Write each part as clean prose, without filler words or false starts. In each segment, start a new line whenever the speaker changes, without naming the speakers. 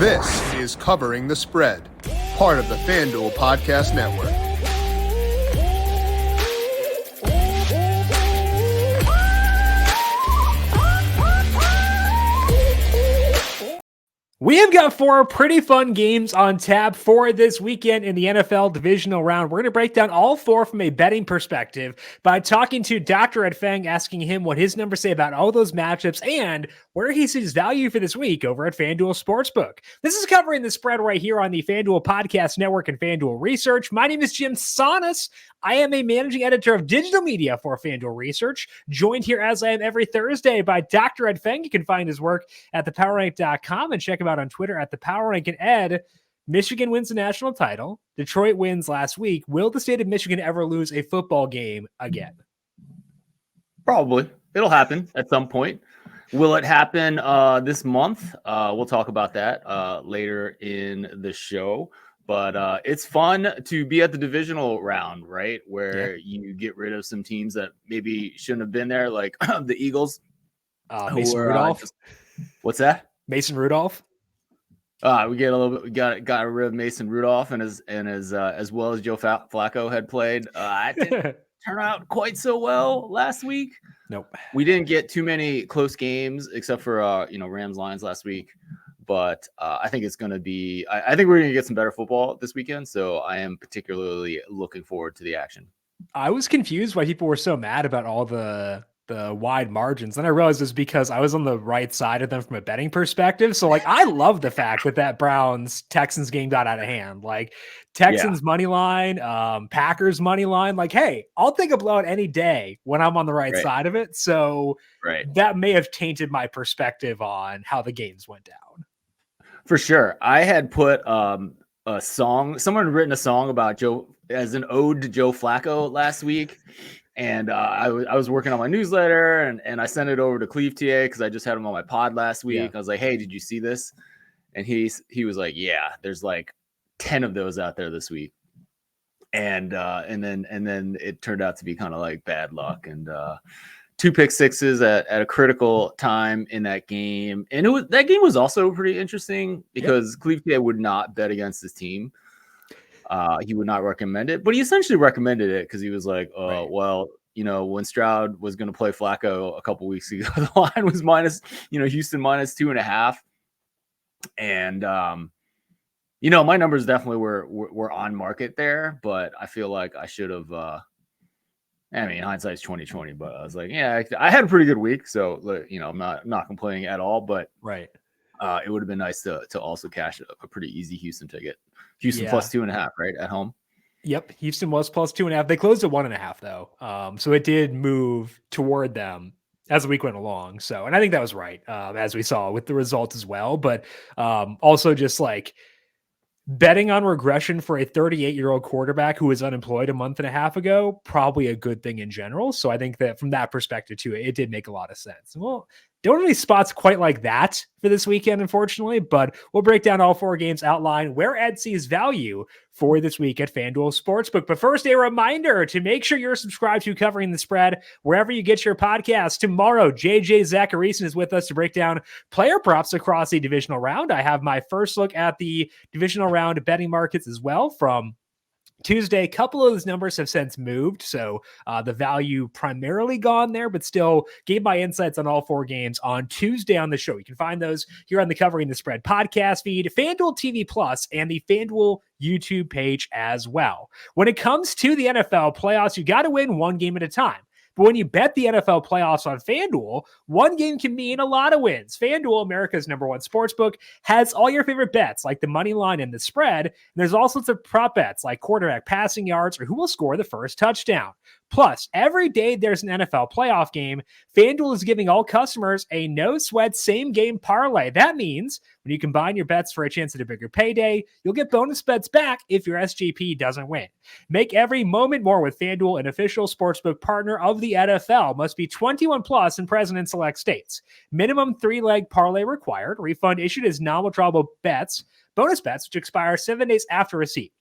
This is Covering the Spread, part of the FanDuel Podcast Network.
We have got 4 pretty fun games on tap for this weekend in the NFL Divisional Round. We're going to break down all 4 from a betting perspective by talking to Dr. Ed Feng, asking him what his numbers say about all those matchups and where he sees value for this week over at FanDuel Sportsbook. This is Covering the Spread right here on the FanDuel Podcast Network and FanDuel Research. My name is Jim Sonis. I am a managing editor of digital media for FanDuel Research, joined here as I am every Thursday by Dr. Ed Feng. You can find his work at thepowerrank.com and check him out on Twitter at thepowerrank. And Ed, Michigan wins the national title. Detroit wins last week. Will the state of Michigan ever lose a football game again?
Probably. It'll happen at some point. Will it happen this month? We'll talk about that later in the show. But it's fun to be at the divisional round, right? Where you get rid of some teams that maybe shouldn't have been there, like the Eagles.
Mason Rudolph.
What's that?
Mason Rudolph.
We get a little bit. We got rid of Mason Rudolph and as well as Joe Flacco had played. I didn't turn out quite so well last week.
Nope.
We didn't get too many close games except for Rams Lions last week. But I think it's going to be. I think we're going to get some better football this weekend. So I am particularly looking forward to the action. I
was confused why people were so mad about all the wide margins. Then I realized it was because I was on the right side of them from a betting perspective. So I love the fact that Browns Texans game got out of hand. Texans money line, Packers money line. Hey, I'll take a blowout any day when I'm on the right side of it. So that may have tainted my perspective on how the games went down.
For sure. I had put a song, someone had written a song about Joe as an ode to Joe Flacco last week. And I was working on my newsletter and I sent it over to Cleve TA because I just had him on my pod last week. Yeah. I was like, hey, did you see this? And he was like, yeah, there's 10 of those out there this week. And then it turned out to be kind of bad luck and 2 pick sixes at a critical time in that game. And that game was also pretty interesting because Cleve TA would not bet against his team. He would not recommend it, but he essentially recommended it because he was like, well, when Stroud was going to play Flacco a couple weeks ago, the line was Houston minus 2.5. And, my numbers definitely were on market there, but I feel like I should have, hindsight's 20/20, but I was like, yeah, I had a pretty good week. So, I'm not complaining at all, but it would have been nice to also cash a pretty easy Houston ticket. Houston plus 2.5, right, at home.
Yep, Houston was plus 2.5. They closed at 1.5 though, so it did move toward them as the week went along. So, and I think that was right, as we saw with the result as well. But also just betting on regression for a 38-year-old quarterback who was unemployed a month and a half ago, probably a good thing in general. So I think that from that perspective too, it did make a lot of sense. Well, don't have any spots quite like that for this weekend, unfortunately, but we'll break down all 4 games, outline where Ed sees value for this week at FanDuel Sportsbook. But first, a reminder to make sure you're subscribed to Covering the Spread wherever you get your podcasts. Tomorrow, JJ Zacharyson is with us to break down player props across the divisional round. I have my first look at the divisional round betting markets as well from Tuesday. A couple of those numbers have since moved, so the value primarily gone there, but still gave my insights on all 4 games on Tuesday on the show. You can find those here on the Covering the Spread podcast feed, FanDuel TV Plus, and the FanDuel YouTube page as well. When it comes to the NFL playoffs, you got to win one game at a time. But when you bet the NFL playoffs on FanDuel, one game can mean a lot of wins. FanDuel, America's #1 sportsbook, has all your favorite bets like the money line and the spread. And there's all sorts of prop bets like quarterback passing yards or who will score the first touchdown. Plus, every day there's an NFL playoff game, FanDuel is giving all customers a no-sweat same-game parlay. That means when you combine your bets for a chance at a bigger payday, you'll get bonus bets back if your SGP doesn't win. Make every moment more with FanDuel, an official sportsbook partner of the NFL. Must be 21 plus and present in select states. Minimum 3-leg parlay required. Refund issued as non-withdrawable bets. Bonus bets, which expire 7 days after receipt.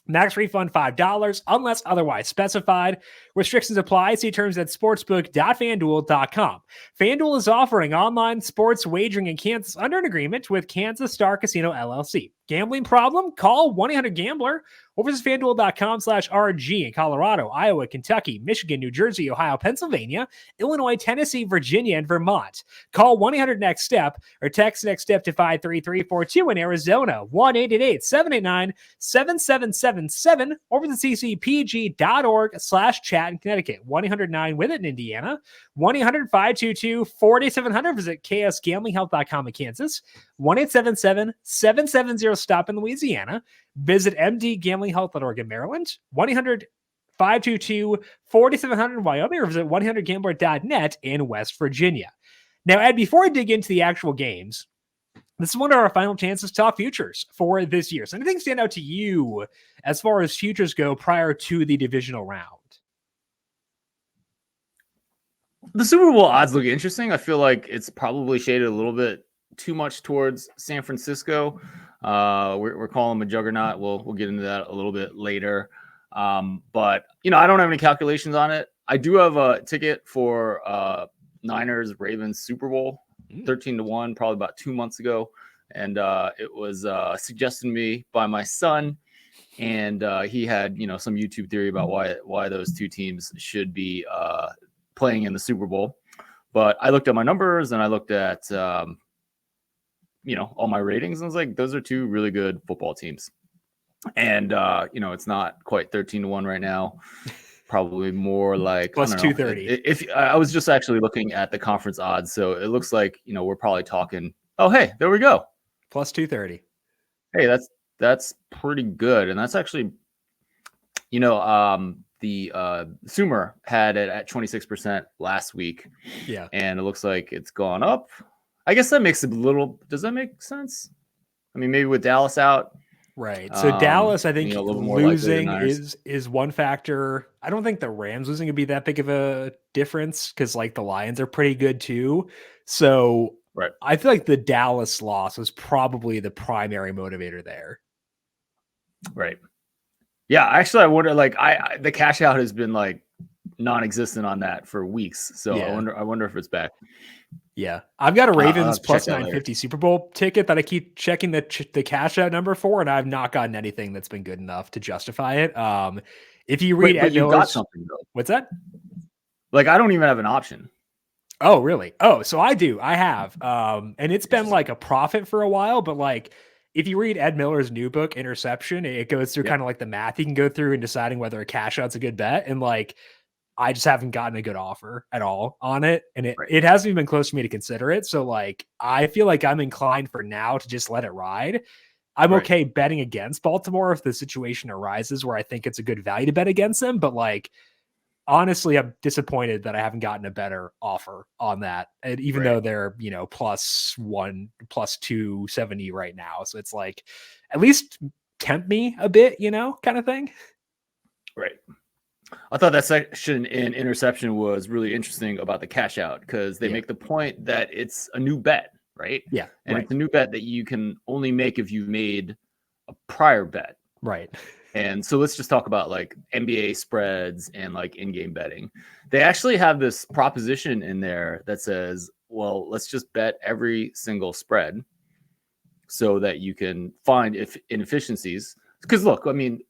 Max refund $5 unless otherwise specified. Restrictions apply. See terms at sportsbook.fanduel.com. FanDuel is offering online sports wagering in Kansas under an agreement with Kansas Star Casino LLC. Gambling problem? Call 1-800-GAMBLER or visit FanDuel.com/RG in Colorado, Iowa, Kentucky, Michigan, New Jersey, Ohio, Pennsylvania, Illinois, Tennessee, Virginia, and Vermont. Call 1-800-NEXT-STEP or text NEXT STEP to 53342 in Arizona, 1-888-789-7777 or visit ccpg.org/chat in Connecticut, 1-800-9-WITH-IT in Indiana, 1-800-522-4700. Visit ksgamblinghelp.com in Kansas, 1-877-770-STOP in Louisiana. Visit mdgamblinghealth.org in Maryland, 1-800-522-4700 in Wyoming, or visit 1-800-GAMBLER.net in West Virginia. Now, Ed, before I dig into the actual games, this is one of our final chances to talk futures for this year. So anything stand out to you as far as futures go prior to the divisional round?
The Super Bowl odds look interesting. I feel like it's probably shaded a little bit too much towards San Francisco. We're calling them a juggernaut. We'll get into that a little bit later. But I don't have any calculations on it. I do have a ticket for Niners Ravens Super Bowl, 13-1, probably about 2 months ago, and it was suggested to me by my son, and he had some YouTube theory about why those two teams should be playing in the Super Bowl. But I looked at my numbers and I looked at all my ratings, and I was like, those are two really good football teams. And it's not quite 13-1 right now. Probably more like
plus 230.
If I was just actually looking at the conference odds, so it looks like we're probably talking. Oh, hey, there we go.
Plus 230.
Hey, that's pretty good, and that's actually, the Sumer had it at 26% last week.
Yeah,
and it looks like it's gone up. I guess that makes it a little. Does that make sense? I mean, maybe with Dallas out.
Right. So Dallas, I think losing is one factor. I don't think the Rams losing would be that big of a difference because the Lions are pretty good too. So
right.
I feel like the Dallas loss was probably the primary motivator there.
Right. Yeah. Actually, I wonder. The cash out has been non-existent on that for weeks. So yeah. I wonder if it's back.
Yeah, I've got a Ravens plus 950 Super Bowl ticket that I keep checking the cash out number for, and I've not gotten anything that's been good enough to justify it. If you read Ed Miller's,
got something though.
What's that?
I don't even have an option.
Oh, really? Oh, so I do. I have, and it's been a profit for a while. But if you read Ed Miller's new book, Interception, it goes through kind of the math you can go through in deciding whether a cash out's a good bet, and I just haven't gotten a good offer at all on it. And it hasn't even been close for me to consider it. So I feel like I'm inclined for now to just let it ride. I'm okay betting against Baltimore if the situation arises where I think it's a good value to bet against them. But honestly, I'm disappointed that I haven't gotten a better offer on that. And even though they're, plus 270 right now. So it's at least tempt me a bit, kind of thing.
Right. I thought that section in Interception was really interesting about the cash out because they make the point that it's a new bet, right?
Yeah.
And it's a new bet that you can only make if you've made a prior bet.
Right.
And so let's just talk about NBA spreads and in-game betting. They actually have this proposition in there that says, well, let's just bet every single spread so that you can find inefficiencies. Because look, I mean,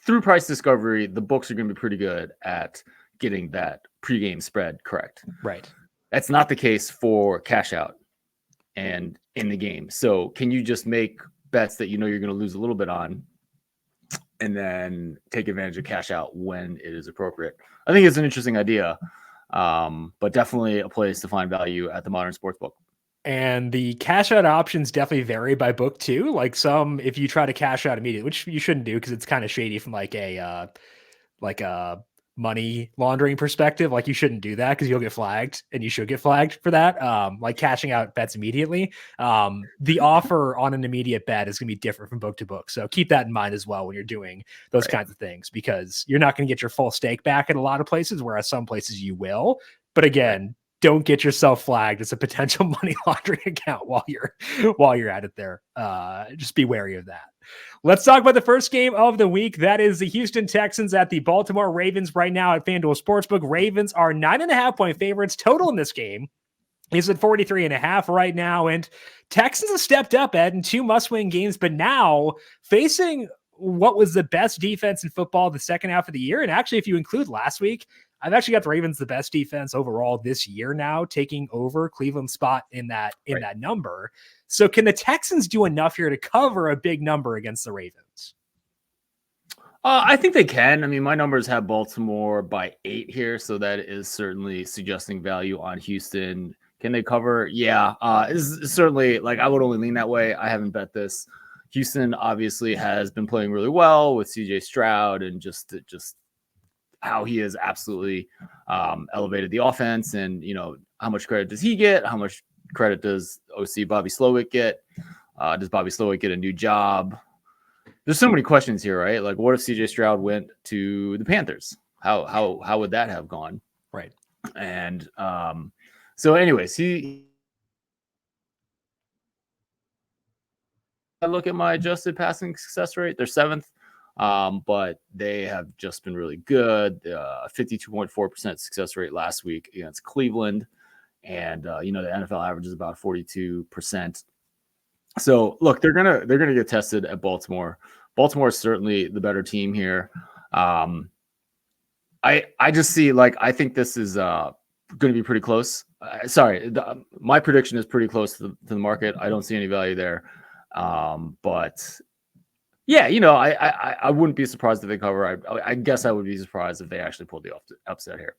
through price discovery, the books are going to be pretty good at getting that pregame spread correct.
Right.
That's not the case for cash out and in the game. So can you just make bets that you're going to lose a little bit on and then take advantage of cash out when it is appropriate? I think it's an interesting idea, but definitely a place to find value at the modern sportsbook.
And the cash out options definitely vary by book too. Some, if you try to cash out immediately, which you shouldn't do because it's kind of shady from a money laundering perspective. You shouldn't do that because you'll get flagged, and you should get flagged for that. Cashing out bets immediately. The offer on an immediate bet is going to be different from book to book. So keep that in mind as well when you're doing those kinds of things, because you're not going to get your full stake back at a lot of places, whereas some places you will. But again, don't get yourself flagged as a potential money laundering account while you're at it there. Just be wary of that. Let's talk about the first game of the week. That is the Houston Texans at the Baltimore Ravens right now at FanDuel Sportsbook. Ravens are 9.5-point favorites. Total in this game is at 43.5 right now. And Texans have stepped up, Ed, in 2 must-win games, but now facing what was the best defense in football the second half of the year. And actually, if you include last week, I've actually got the Ravens the best defense overall this year now, taking over Cleveland's spot in that number. So can the Texans do enough here to cover a big number against the Ravens?
I think they can. I mean, my numbers have Baltimore by 8 here, so that is certainly suggesting value on Houston. Can they cover? Yeah, it's certainly, like, I would only lean that way. I haven't bet this. Houston obviously has been playing really well with CJ Stroud and just how he has absolutely elevated the offense. And, you know, how much credit does he get? How much credit does OC Bobby Slowick get? Does Bobby Slowick get a new job? There's so many questions here, right? Like, what if CJ Stroud went to the Panthers? How would that have gone?
Right.
And so anyways, I look at my adjusted passing success rate. They're 7th, but they have just been really good. 52.4% success rate last week against Cleveland. And, you know, the NFL average is about 42%. So look, they're gonna get tested at Baltimore. Baltimore is certainly the better team here. I just see, like, I think this is going to be pretty close. My prediction is pretty close to the market. I don't see any value there. But yeah, you know, I wouldn't be surprised if they cover. I guess I would be surprised if they actually pulled the upset here.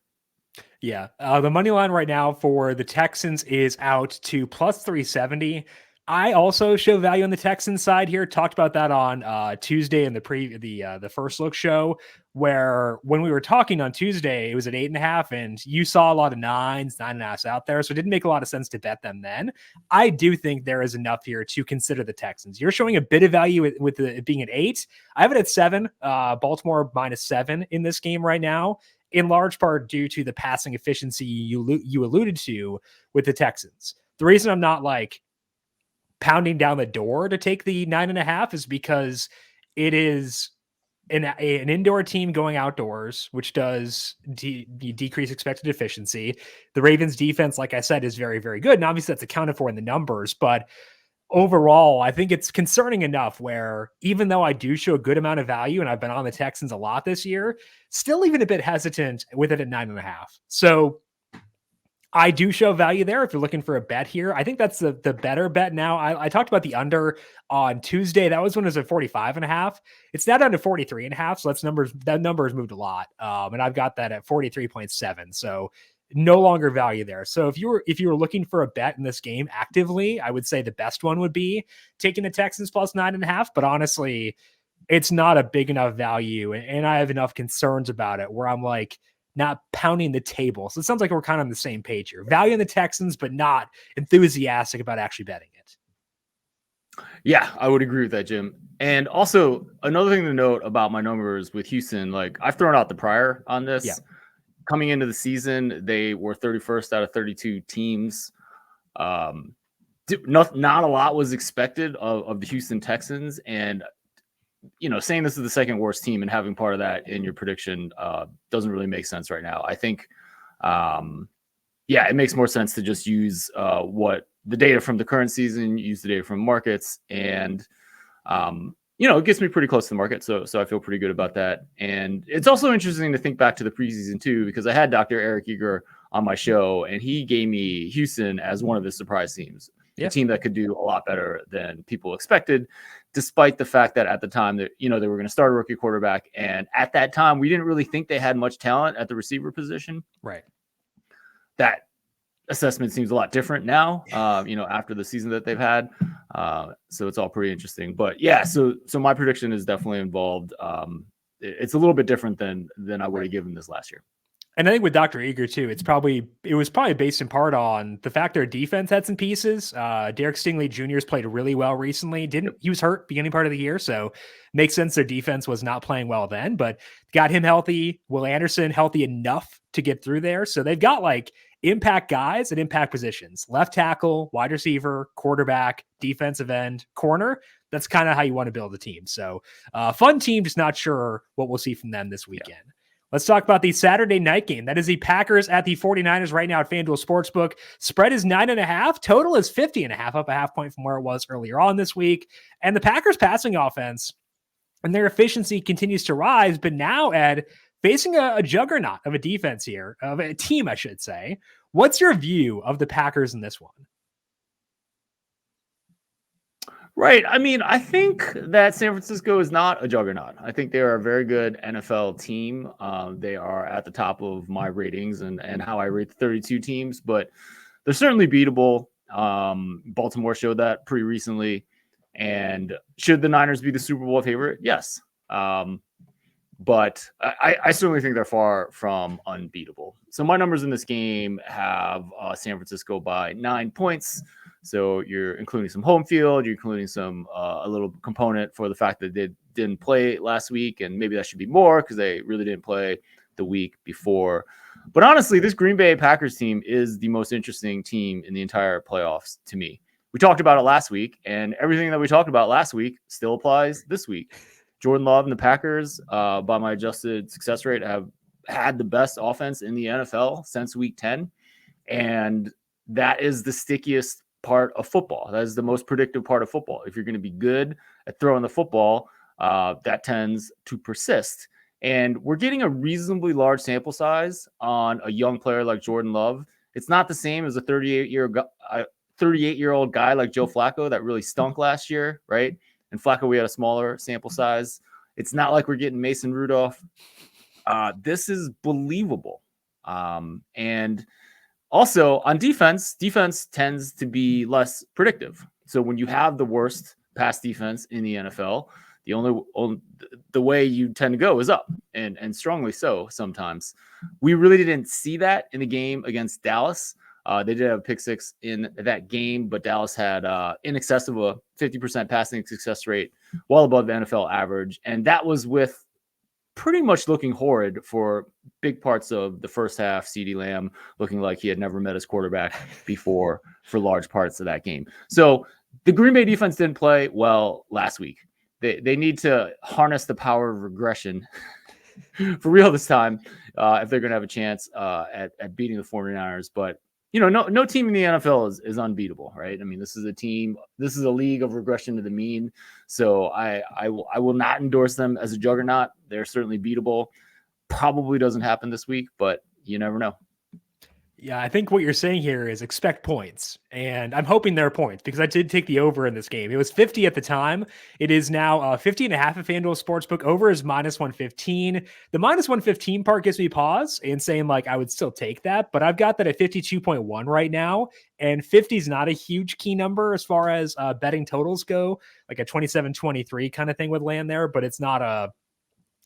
Yeah. The money line right now for the Texans is out to plus 370. I also show value on the Texans side here. Talked about that on Tuesday in the first look show, where when we were talking on Tuesday, it was at 8.5, and you saw a lot of 9.5s out there. So it didn't make a lot of sense to bet them then. I do think there is enough here to consider the Texans. You're showing a bit of value with it being at 8. I have it at 7. Baltimore -7 in this game right now, in large part due to the passing efficiency you alluded to with the Texans. The reason I'm not like pounding down the door to take the 9.5 is because it is an indoor team going outdoors, which does decrease expected efficiency. The Ravens defense, like I said, is very, very good. And obviously that's accounted for in the numbers, but overall, I think it's concerning enough where even though I do show a good amount of value and I've been on the Texans a lot this year, still even a bit hesitant with it at 9.5. So I do show value there if you're looking for a bet here. I think that's the better bet now. I talked about the under on Tuesday. That was when it was at 45.5. It's now down to 43.5. So that number has moved a lot. And I've got that at 43.7. So no longer value there. So if you were looking for a bet in this game actively, I would say the best one would be taking the Texans plus 9.5. But honestly, it's not a big enough value. And I have enough concerns about it where I'm like, not pounding the table. So it sounds like we're kind of on the same page here. Value in the Texans, but not enthusiastic about actually betting it.
Yeah, I would agree with that, Jim. And also another thing to note about my numbers with Houston, like I've thrown out the prior on this. Yeah. Coming into the season, they were 31st out of 32 teams. Not a lot was expected of the Houston Texans. And you know, saying this is the second worst team and having part of that in your prediction doesn't really make sense right now. I think, it makes more sense to just use what the data from the current season, use the data from markets, and it gets me pretty close to the market. So I feel pretty good about that. And it's also interesting to think back to the preseason too, because I had Dr. Eric Eager on my show, and he gave me Houston as one of his surprise teams. A team that could do a lot better than people expected, despite the fact that at the time that, they were going to start a rookie quarterback. And at that time, we didn't really think they had much talent at the receiver position.
Right.
That assessment seems a lot different now, after the season that they've had. So it's all pretty interesting. But yeah, so my prediction is definitely involved. It's a little bit different than I would have given this last year.
And I think with Dr. Eager too, it was probably based in part on the fact their defense had some pieces. Derek Stingley Jr.'s played really well recently. He was hurt beginning part of the year, so makes sense their defense was not playing well then, but got him healthy. Will Anderson healthy enough to get through there. So they've got like impact guys at impact positions: left tackle, wide receiver, quarterback, defensive end, corner. That's kind of how you want to build a team. So fun team, just not sure what we'll see from them this weekend. Yeah. Let's talk about the Saturday night game. That is the Packers at the 49ers right now at FanDuel Sportsbook. Spread is 9.5. Total is 50.5, up a half point from where it was earlier on this week. And the Packers passing offense and their efficiency continues to rise, but now, Ed, facing a juggernaut of a defense here, of a team, I should say. What's your view of the Packers in this one?
Right. I mean, I think that San Francisco is not a juggernaut. I think they are a very good NFL team. They are at the top of my ratings and how I rate the 32 teams, but they're certainly beatable. Baltimore showed that pretty recently. And should the Niners be the Super Bowl favorite? Yes. But I certainly think they're far from unbeatable. So my numbers in this game have San Francisco by 9 points. So you're including some home field, you're including some a little component for the fact that they didn't play last week, and maybe that should be more because they really didn't play the week before. But honestly, this Green Bay Packers team is the most interesting team in the entire playoffs to me. We talked about it last week, and everything that we talked about last week still applies this week. Jordan Love and the Packers, by my adjusted success rate, have had the best offense in the NFL since week 10. And that is the stickiest part of football. That is the most predictive part of football. If you're going to be good at throwing the football, that tends to persist. And we're getting a reasonably large sample size on a young player like Jordan Love. It's not the same as a 38-year-old guy like Joe Flacco that really stunk last year, right? And Flacco, we had a smaller sample size. It's not like we're getting Mason Rudolph. This is believable. And also on defense tends to be less predictive. So when you have the worst pass defense in the NFL, the way you tend to go is up, and strongly so sometimes. We really didn't see that in the game against Dallas. They did have a pick six in that game, but Dallas had in excess of a 50% passing success rate, well above the NFL average. And that was with pretty much looking horrid for big parts of the first half. CeeDee Lamb looking like he had never met his quarterback before for large parts of that game. So the Green Bay defense didn't play well last week. They need to harness the power of regression for real this time if they're going to have a chance at beating the 49ers. But no team in the NFL is unbeatable, right? I mean, this is a league of regression to the mean. So I will not endorse them as a juggernaut. They're certainly beatable. Probably doesn't happen this week, but you never know.
Yeah, I think what you're saying here is expect points. And I'm hoping there are points because I did take the over in this game. It was 50 at the time. It is now 50.5 at FanDuel Sportsbook. Over is -115. The -115 part gives me pause and saying, like, I would still take that. But I've got that at 52.1 right now. And 50 is not a huge key number as far as betting totals go. Like a 27-23 kind of thing would land there. But it's not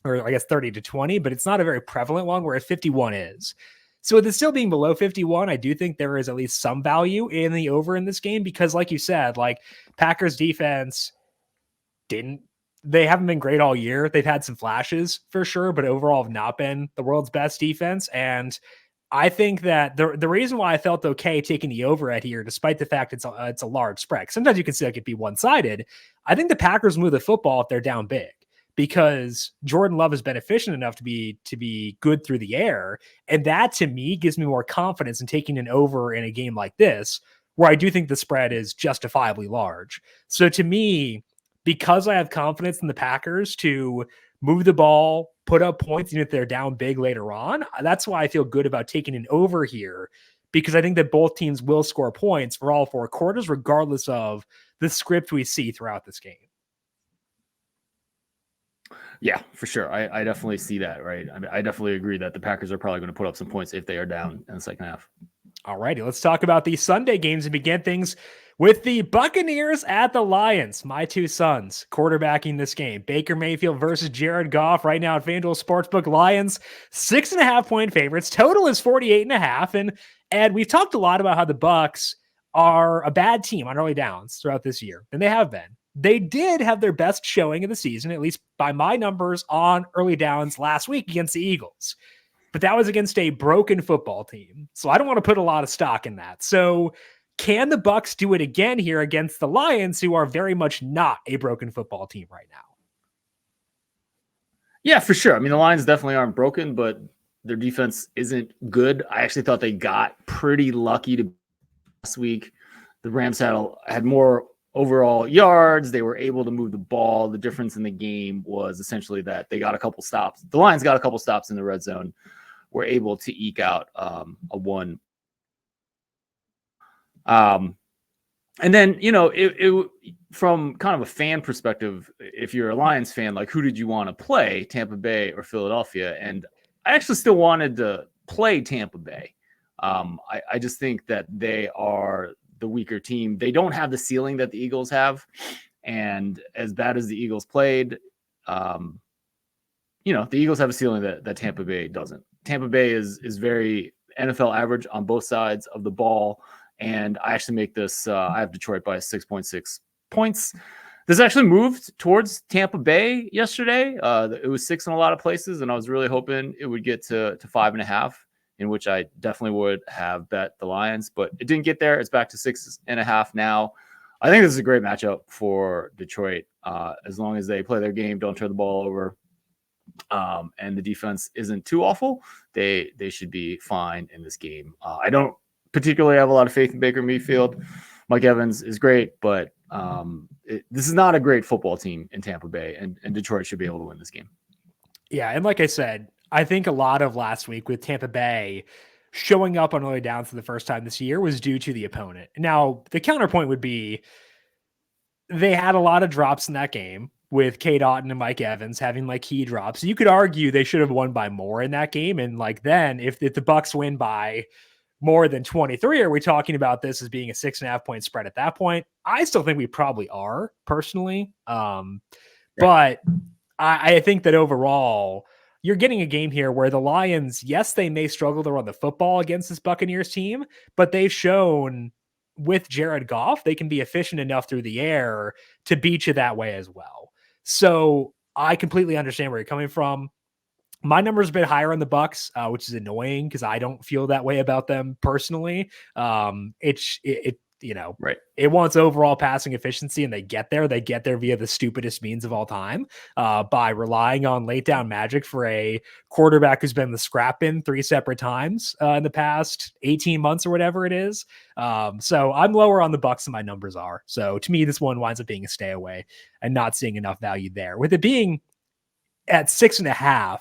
or I guess 30-20. But it's not a very prevalent one, where 51 is. So with it still being below 51, I do think there is at least some value in the over in this game because, like you said, like Packers defense they haven't been great all year. They've had some flashes for sure, but overall have not been the world's best defense. And I think that the reason why I felt okay taking the over at here, despite the fact it's a large spread, sometimes you can see like it be one-sided. I think the Packers move the football if they're down big, because Jordan Love has been efficient enough to be good through the air. And that to me gives me more confidence in taking an over in a game like this, where I do think the spread is justifiably large. So to me, because I have confidence in the Packers to move the ball, put up points, even if they're down big later on, that's why I feel good about taking an over here, because I think that both teams will score points for all four quarters, regardless of the script we see throughout this game.
Yeah, for sure. I definitely see that, right? I mean, I definitely agree that the Packers are probably going to put up some points if they are down in the second half.
All righty, let's talk about the Sunday games and begin things with the Buccaneers at the Lions. My two sons quarterbacking this game. Baker Mayfield versus Jared Goff right now at FanDuel Sportsbook. Lions 6.5-point favorites. Total is 48.5. And we've talked a lot about how the Bucs are a bad team on early downs throughout this year, and they have been. They did have their best showing of the season, at least by my numbers, on early downs last week against the Eagles. But that was against a broken football team. So I don't want to put a lot of stock in that. So Can the Bucs do it again here against the Lions, who are very much not a broken football team right now?
Yeah, for sure. I mean, the Lions definitely aren't broken, but their defense isn't good. I actually thought they got pretty lucky to last week. The Rams had more overall yards. They were able to move the ball. The difference in the game was essentially that they got a couple stops. The Lions got a couple stops in the red zone, were able to eke out a one. And then, it from kind of a fan perspective, if you're a Lions fan, like, who did you want to play, Tampa Bay or Philadelphia? And I actually still wanted to play Tampa Bay. I just think that they are the weaker team. They don't have the ceiling that the Eagles have. And as bad as the Eagles played, the Eagles have a ceiling that Tampa Bay doesn't. Tampa Bay is very NFL average on both sides of the ball. And I actually make this, I have Detroit by 6.6 points. This actually moved towards Tampa Bay yesterday. It was 6 in a lot of places, and I was really hoping it would get to 5.5, in which I definitely would have bet the Lions, but it didn't get there. It's back to 6.5 now. I think this is a great matchup for Detroit. As long as they play their game, don't turn the ball over, and the defense isn't too awful, they should be fine in this game. I don't particularly have a lot of faith in Baker Mayfield. Mike Evans is great, but this is not a great football team in Tampa Bay, and Detroit should be able to win this game.
Yeah, and like I said, I think a lot of last week with Tampa Bay showing up on early downs for the first time this year was due to the opponent. Now, the counterpoint would be they had a lot of drops in that game with Cade Otton and Mike Evans having like key drops. You could argue they should have won by more in that game. And like then if the Bucs win by more than 23, are we talking about this as being a 6.5 point spread at that point? I still think we probably are personally. But I think that overall you're getting a game here where the Lions, yes, they may struggle to run the football against this Buccaneers team, but they've shown with Jared Goff, they can be efficient enough through the air to beat you that way as well. So I completely understand where you're coming from. My number's a bit higher on the Bucs, which is annoying because I don't feel that way about them personally. It wants overall passing efficiency, and they get there via the stupidest means of all time, by relying on late down magic for a quarterback who's been the scrap bin 3 separate times in the past 18 months or whatever it is. So I'm lower on the Bucs than my numbers are. So to me, this one winds up being a stay away and not seeing enough value there. With it being at 6.5,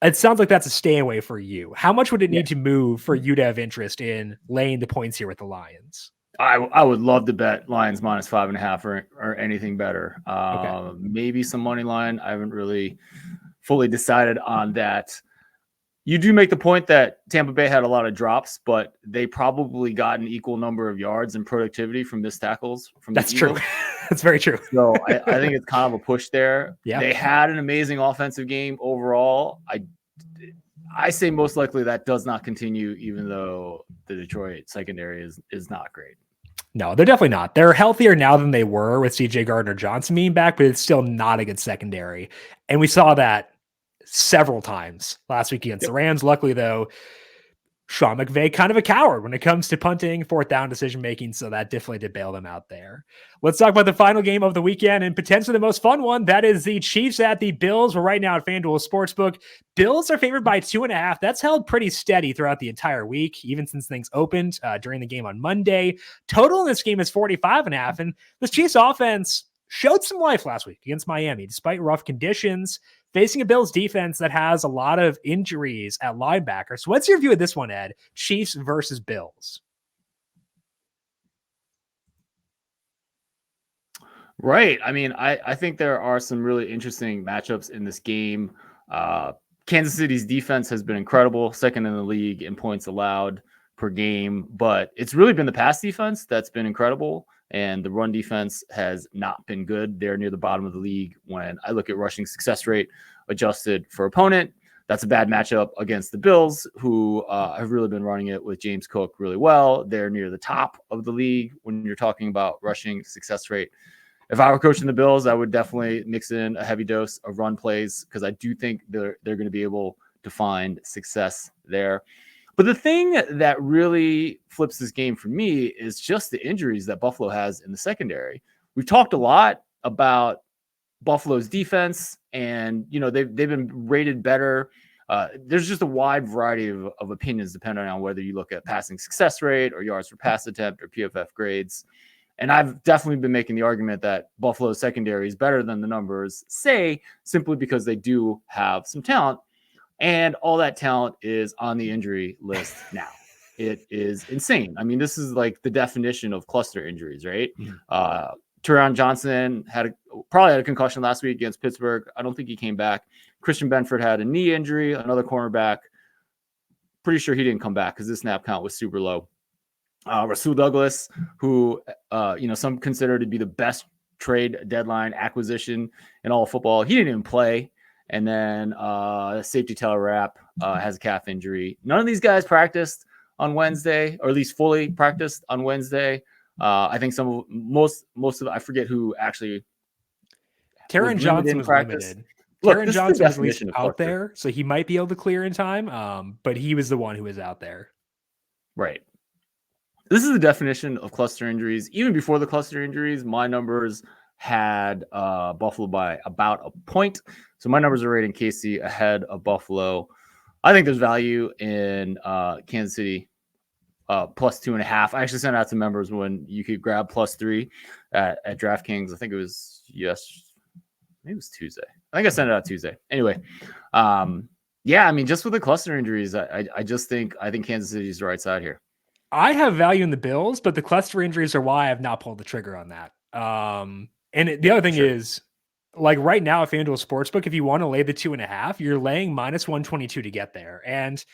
it sounds like that's a stay away for you. How much would it need to move for you to have interest in laying the points here with the Lions?
I would love to bet Lions minus 5.5 or anything better. Maybe some money line. I haven't really fully decided on that. You do make the point that Tampa Bay had a lot of drops, but they probably got an equal number of yards and productivity from missed tackles.
That's true. That's very true.
So I think it's kind of a push there.
Yeah.
They had an amazing offensive game overall. I say most likely that does not continue, even though the Detroit secondary is not great.
No, they're definitely not. They're healthier now than they were with CJ Gardner-Johnson being back, but it's still not a good secondary. And we saw that several times last week against the Rams. Luckily, though, Sean McVay kind of a coward when it comes to punting, 4th down decision-making, so that definitely did bail them out there. Let's talk about the final game of the weekend and potentially the most fun one. That is the Chiefs at the Bills. We're right now at FanDuel Sportsbook. Bills are favored by 2.5. That's held pretty steady throughout the entire week, even since things opened during the game on Monday. Total in this game is 45.5, and this Chiefs offense showed some life last week against Miami, despite rough conditions, facing a Bills defense that has a lot of injuries at linebacker. So what's your view of this one, Ed? Chiefs versus Bills.
Right. I mean, I think there are some really interesting matchups in this game. Kansas City's defense has been incredible, 2nd in the league in points allowed per game, but it's really been the pass defense that's been incredible. And the run defense has not been good. They're near the bottom of the league when I look at rushing success rate adjusted for opponent. That's a bad matchup against the Bills, who have really been running it with James Cook really well. They're near the top of the league when you're talking about rushing success rate. If I were coaching the Bills, I would definitely mix in a heavy dose of run plays because I do think they're going to be able to find success there. But the thing that really flips this game for me is just the injuries that Buffalo has in the secondary. We've talked a lot about Buffalo's defense, and they've been rated better. There's just a wide variety of opinions depending on whether you look at passing success rate or yards per pass attempt or PFF grades. And I've definitely been making the argument that Buffalo's secondary is better than the numbers say, simply because they do have some talent. And all that talent is on the injury list now. It is insane. I mean, this is like the definition of cluster injuries, right? Mm-hmm. Teron Johnson probably had a concussion last week against Pittsburgh. I don't think he came back. Christian Benford had a knee injury, another cornerback. Pretty sure he didn't come back because his snap count was super low. Rasul Douglas, who some consider to be the best trade deadline acquisition in all of football, he didn't even play. And then safety Taylor Rapp has a calf injury. None of these guys practiced on Wednesday, or at least fully practiced on Wednesday. I think most of I forget who actually.
Taron Johnson was limited. Taron Johnson was at least out there, so he might be able to clear in time. But he was the one who was out there.
Right. This is the definition of cluster injuries. Even before the cluster injuries, my numbers had Buffalo by about a point. So my numbers are rating KC ahead of Buffalo. I think there's value in Kansas City plus 2.5. I actually sent out to members when you could grab +3 at DraftKings. I think it was maybe it was Tuesday. I think I sent it out Tuesday. Anyway, yeah, I mean, just with the cluster injuries, I think Kansas City is the right side here.
I have value in the Bills, but the cluster injuries are why I have not pulled the trigger on that. And the other thing is, like right now at FanDuel Sportsbook, if you want to lay the 2.5, you're laying -122 to get there. And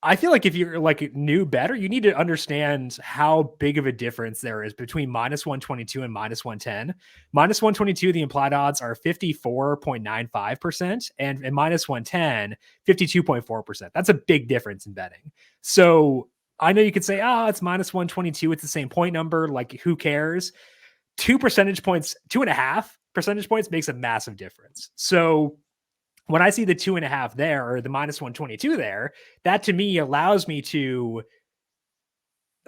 I feel like if you're like a new bettor, you need to understand how big of a difference there is between -122 and -110. -122, the implied odds are 54.95%, and -110, 52.4%. That's a big difference in betting. So I know you could say, it's -122. It's the same point number. Like, who cares? 2 percentage points, 2.5 percentage points makes a massive difference. So when I see the 2.5 there, or the -122 there, that to me allows me to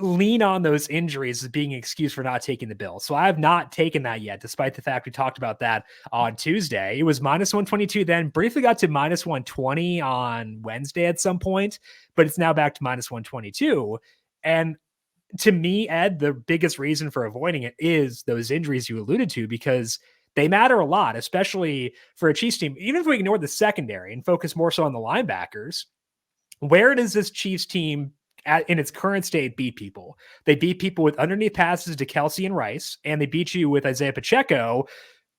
lean on those injuries as being an excuse for not taking the Bills. So I have not taken that yet, despite the fact we talked about that on Tuesday. It was -122 then, briefly got to -120 on Wednesday at some point, but it's now back to -122. And to me, Ed, the biggest reason for avoiding it is those injuries you alluded to, because they matter a lot, especially for a Chiefs team. Even if we ignore the secondary and focus more so on the linebackers, where does this Chiefs team in its current state beat people? They beat people with underneath passes to Kelsey and Rice, and they beat you with Isaiah Pacheco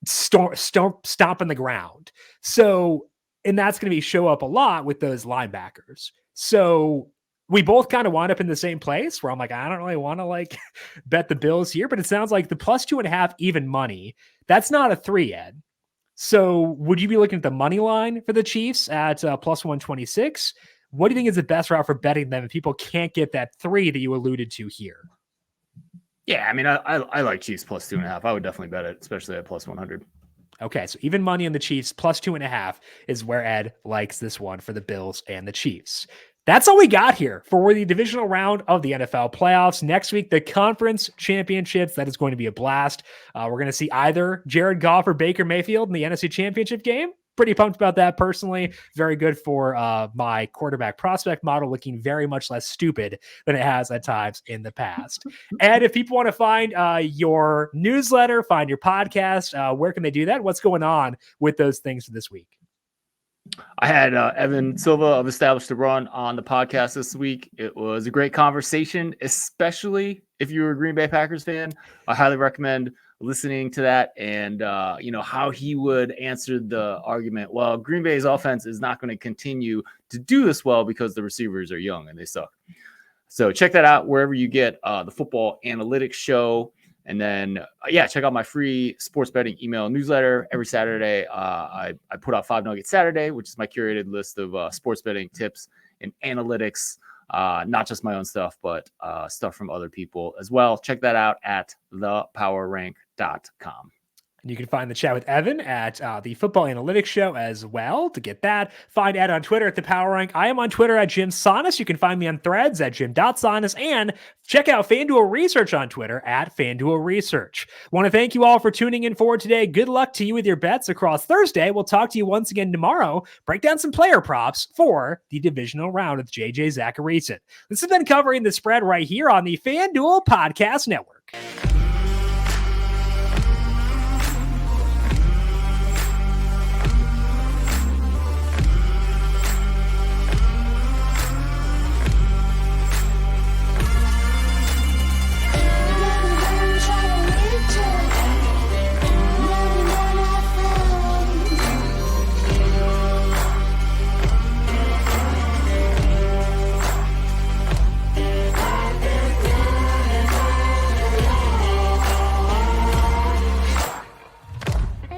stomping the ground. So, and that's going to show up a lot with those linebackers. So we both kind of wind up in the same place where I'm like, I don't really want to bet the Bills here, but it sounds like the +2.5 even money, that's not a 3, Ed. So would you be looking at the money line for the Chiefs at +126? What do you think is the best route for betting them if people can't get that 3 that you alluded to here?
Yeah, I mean, I like Chiefs +2.5. I would definitely bet it, especially at +100.
Okay, so even money on the Chiefs +2.5 is where Ed likes this one for the Bills and the Chiefs. That's all we got here for the divisional round of the NFL playoffs. Next week, the conference championships. That is going to be a blast. We're going to see either Jared Goff or Baker Mayfield in the NFC Championship game. Pretty pumped about that personally. Very good for my quarterback prospect model, looking very much less stupid than it has at times in the past. And if people want to find your newsletter, find your podcast, where can they do that? What's going on with those things for this week?
I had Evan Silva of Established to Run on the podcast this week. It was a great conversation, especially if you're a Green Bay Packers fan. I highly recommend listening to that, and how he would answer the argument, well, Green Bay's offense is not going to continue to do this well because the receivers are young and they suck. So check that out wherever you get the Football Analytics Show. And then, check out my free sports betting email newsletter every Saturday. I put out 5 Nuggets Saturday, which is my curated list of sports betting tips and analytics, not just my own stuff, but stuff from other people as well. Check that out at thepowerrank.com.
And you can find the chat with Evan at the Football Analytics Show as well to get that. Find Ed on Twitter at The Power Rank. I am on Twitter at Jim Sonis. You can find me on Threads at Jim.Sonis. And check out FanDuel Research on Twitter at FanDuel Research. Want to thank you all for tuning in for today. Good luck to you with your bets across Thursday. We'll talk to you once again tomorrow. Break down some player props for the divisional round with JJ Zachariason. This has been covering the spread right here on the FanDuel Podcast Network.